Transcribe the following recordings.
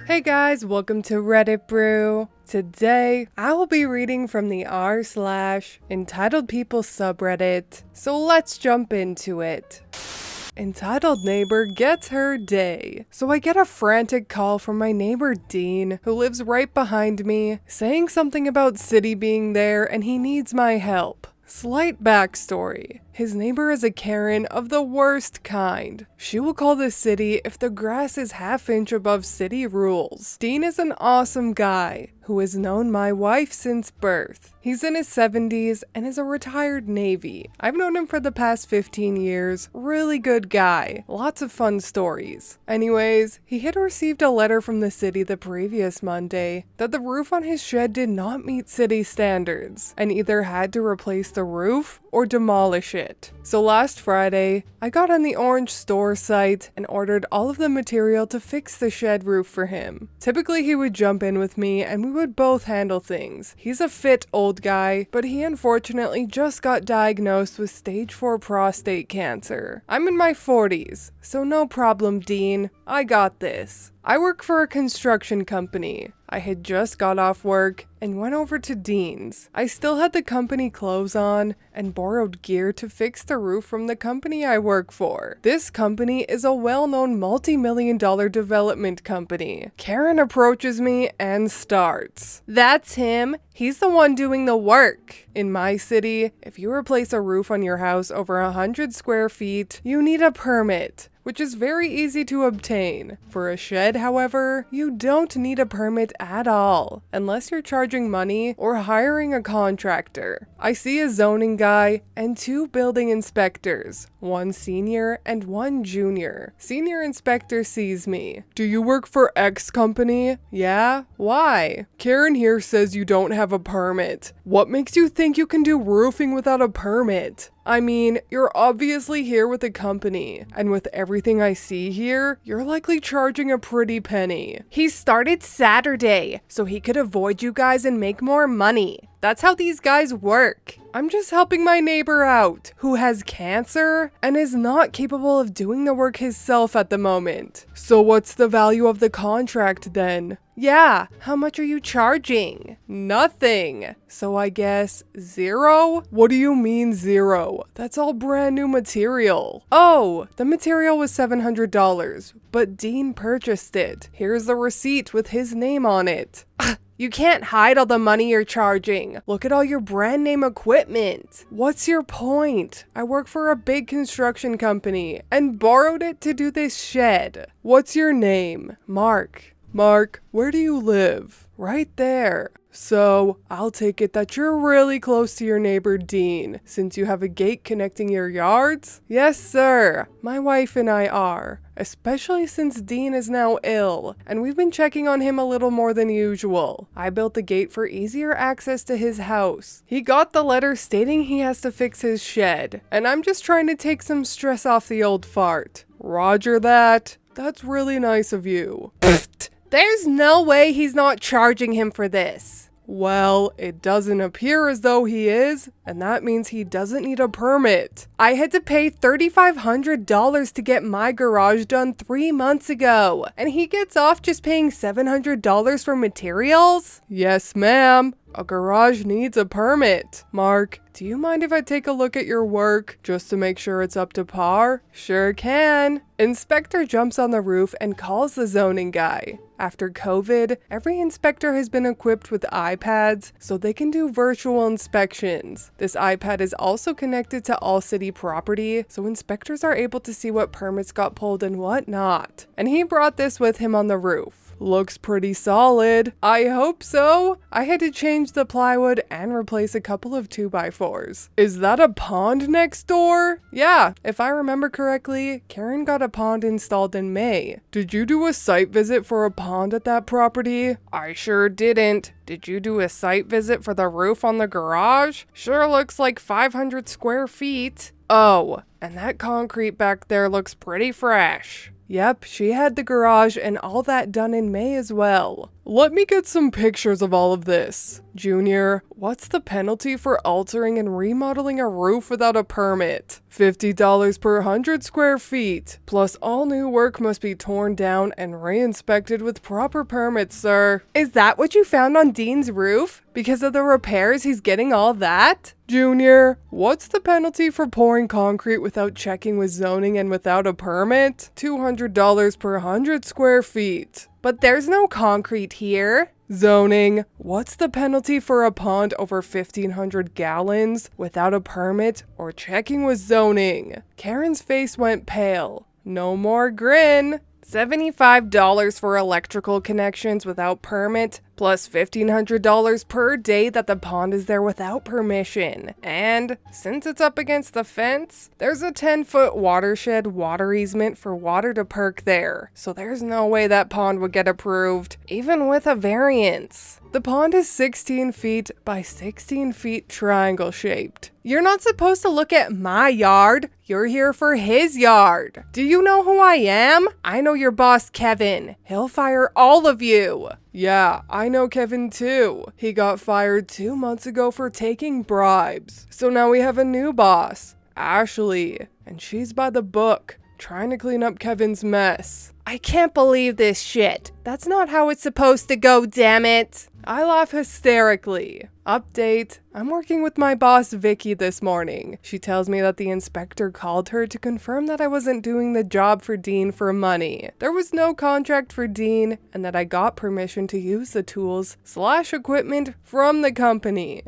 Hey guys, welcome to Reddit Brew. Today, I will be reading from the r/entitledpeople subreddit, so let's jump into it. Entitled neighbor gets her day. So I get a frantic call from my neighbor Dean, who lives right behind me, saying something about City being there and he needs my help. Slight backstory. His neighbor is a Karen of the worst kind. She will call the city if the grass is half-inch above city rules. Dean is an awesome guy who has known my wife since birth. He's in his 70s and is a retired Navy. I've known him for the past 15 years. Really good guy. Lots of fun stories. Anyways, he had received a letter from the city the previous Monday that the roof on his shed did not meet city standards and either had to replace the roof or demolish it. So last Friday, I got on the Orange Store site and ordered all of the material to fix the shed roof for him. Typically he would jump in with me and we would both handle things. He's a fit old guy, but he unfortunately just got diagnosed with stage 4 prostate cancer. I'm in my 40s, so no problem, Dean. I got this. I work for a construction company. I had just got off work and went over to Dean's. I still had the company clothes on and borrowed gear to fix the roof from the company I work for. This company is a well-known multi-million-dollar development company. Karen approaches me and starts. That's him. He's the one doing the work. In my city, if you replace a roof on your house over 100 square feet, you need a permit, which is very easy to obtain. For a shed, however, you don't need a permit at all, unless you're charging money or hiring a contractor. I see a zoning guy and 2 building inspectors, one senior and one junior. Senior inspector sees me. Do you work for X company? Yeah? Why? Karen here says you don't have a permit. What makes you think you can do roofing without a permit? I mean, you're obviously here with a company, and with everything I see here, you're likely charging a pretty penny. He started Saturday, so he could avoid you guys and make more money. That's how these guys work. I'm just helping my neighbor out, who has cancer and is not capable of doing the work himself at the moment. So what's the value of the contract then? Yeah, how much are you charging? Nothing. So I guess 0? What do you mean 0? That's all brand new material. Oh, the material was $700, but Dean purchased it. Here's the receipt with his name on it. You can't hide all the money you're charging. Look at all your brand name equipment. What's your point? I work for a big construction company and borrowed it to do this shed. What's your name? Mark. Mark, where do you live? Right there. So, I'll take it that you're really close to your neighbor Dean, since you have a gate connecting your yards? Yes, sir. My wife and I are. Especially since Dean is now ill, and we've been checking on him a little more than usual. I built the gate for easier access to his house. He got the letter stating he has to fix his shed, and I'm just trying to take some stress off the old fart. Roger that. That's really nice of you. There's no way he's not charging him for this. Well, it doesn't appear as though he is, and that means he doesn't need a permit. I had to pay $3,500 to get my garage done 3 months ago, and he gets off just paying $700 for materials? Yes, ma'am. A garage needs a permit. Mark, do you mind if I take a look at your work just to make sure it's up to par? Sure can. Inspector jumps on the roof and calls the zoning guy. After COVID, every inspector has been equipped with iPads so they can do virtual inspections. This iPad is also connected to all city property, so inspectors are able to see what permits got pulled and what not. And he brought this with him on the roof. Looks pretty solid. I hope so. I had to change the plywood and replace a couple of 2x4s. Is that a pond next door? Yeah, if I remember correctly, Karen got a pond installed in May. Did you do a site visit for a pond at that property? I sure didn't. Did you do a site visit for the roof on the garage? Sure looks like 500 square feet. Oh, and that concrete back there looks pretty fresh. Yep, she had the garage and all that done in May as well. Let me get some pictures of all of this. Junior, what's the penalty for altering and remodeling a roof without a permit? $50 per 100 square feet. Plus all new work must be torn down and re-inspected with proper permits, sir. Is that what you found on Dean's roof? Because of the repairs he's getting all that? Junior, what's the penalty for pouring concrete without checking with zoning and without a permit? $200 per 100 square feet. But there's no concrete here. Zoning, what's the penalty for a pond over 1,500 gallons without a permit or checking with zoning? Karen's face went pale. No more grin. $75 for electrical connections without permit, plus $1,500 per day that the pond is there without permission. And since it's up against the fence, there's a 10-foot watershed water easement for water to perk there. So there's no way that pond would get approved, even with a variance. The pond is 16 feet by 16 feet triangle shaped. You're not supposed to look at my yard. You're here for his yard. Do you know who I am? I know your boss, Kevin. He'll fire all of you. Yeah, I know Kevin too. He got fired 2 months ago for taking bribes. So now we have a new boss, Ashley, and she's by the book, trying to clean up Kevin's mess. I can't believe this shit. That's not how it's supposed to go, damn it. I laugh hysterically. Update, I'm working with my boss Vicky this morning. She tells me that the inspector called her to confirm that I wasn't doing the job for Dean for money. There was no contract for Dean, and that I got permission to use the tools/equipment from the company.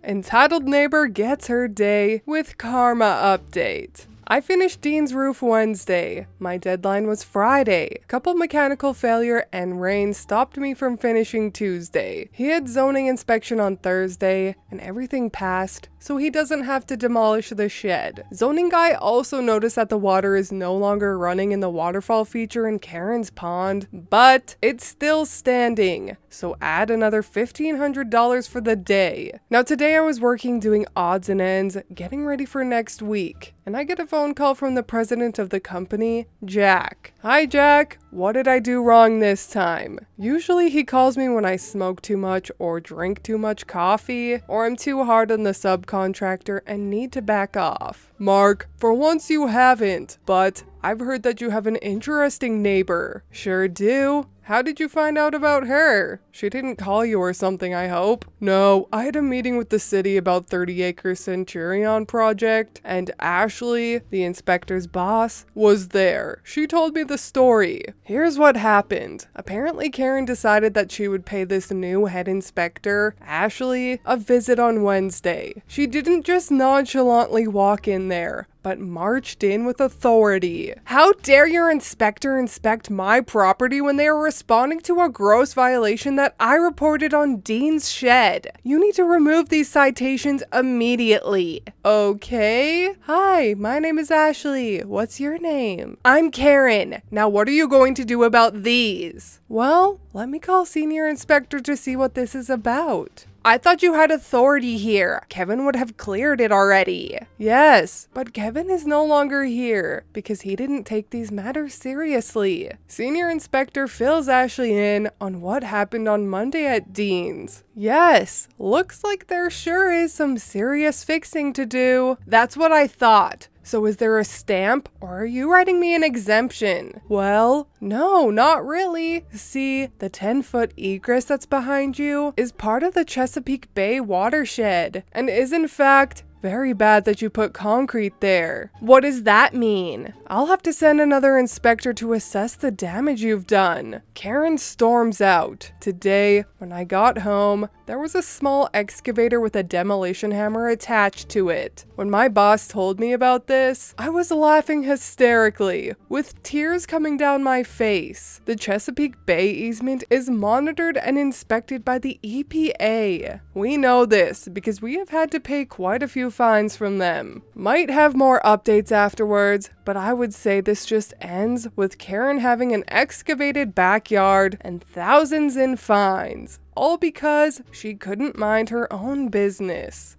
Entitled neighbor gets her day with karma update. I finished Dean's roof Wednesday. My deadline was Friday. Couple mechanical failure and rain stopped me from finishing Tuesday. He had zoning inspection on Thursday and everything passed, so he doesn't have to demolish the shed. Zoning guy also noticed that the water is no longer running in the waterfall feature in Karen's pond, but it's still standing. So add another $1,500 for the day. Now today I was working doing odds and ends, getting ready for next week. And I get a phone call from the president of the company, Jack. Hi Jack, what did I do wrong this time? Usually he calls me when I smoke too much or drink too much coffee, or I'm too hard on the subcontractor and need to back off. Mark, for once you haven't, but I've heard that you have an interesting neighbor. Sure do. How did you find out about her? She didn't call you or something, I hope. No, I had a meeting with the city about 30-acre Centurion project, and Ashley, the inspector's boss, was there. She told me the story. Here's what happened. Apparently Karen decided that she would pay this new head inspector, Ashley, a visit on Wednesday. She didn't just nonchalantly walk in there, but marched in with authority. How dare your inspector inspect my property when they are responding to a gross violation that I reported on Dean's shed? You need to remove these citations immediately. Okay. Hi, my name is Ashley. What's your name? I'm Karen. Now what are you going to do about these? Well, let me call senior inspector to see what this is about. I thought you had authority here. Kevin would have cleared it already. Yes, but Kevin is no longer here because he didn't take these matters seriously. Senior Inspector fills Ashley in on what happened on Monday at Dean's. Yes, looks like there sure is some serious fixing to do. That's what I thought. So is there a stamp, or are you writing me an exemption? Well, no, not really. See, the 10-foot egress that's behind you is part of the Chesapeake Bay watershed, and is in fact very bad that you put concrete there. What does that mean? I'll have to send another inspector to assess the damage you've done. Karen storms out. Today, when I got home, there was a small excavator with a demolition hammer attached to it. When my boss told me about this, I was laughing hysterically, with tears coming down my face. The Chesapeake Bay easement is monitored and inspected by the EPA. We know this because we have had to pay quite a few fines from them. Might have more updates afterwards, but I would say this just ends with Karen having an excavated backyard and thousands in fines, all because she couldn't mind her own business.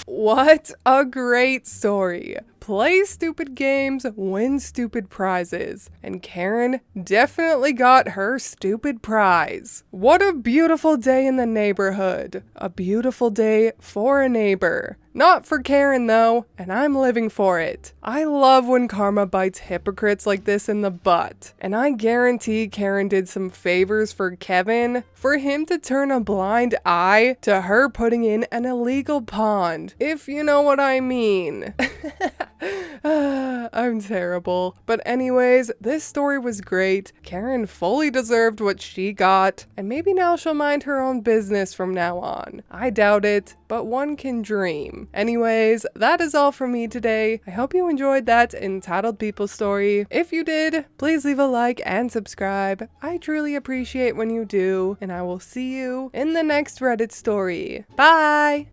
What a great story. play stupid games, win stupid prizes. And Karen definitely got her stupid prize. What a beautiful day in the neighborhood. A beautiful day for a neighbor. Not for Karen though, and I'm living for it. I love when karma bites hypocrites like this in the butt. And I guarantee Karen did some favors for Kevin for him to turn a blind eye to her putting in an illegal pond, if you know what I mean. I'm terrible. But anyways, this story was great. Karen fully deserved what she got, and maybe now she'll mind her own business from now on. I doubt it, but one can dream. Anyways, that is all from me today. I hope you enjoyed that Entitled People story. If you did, please leave a like and subscribe. I truly appreciate when you do, and I will see you in the next Reddit story. Bye!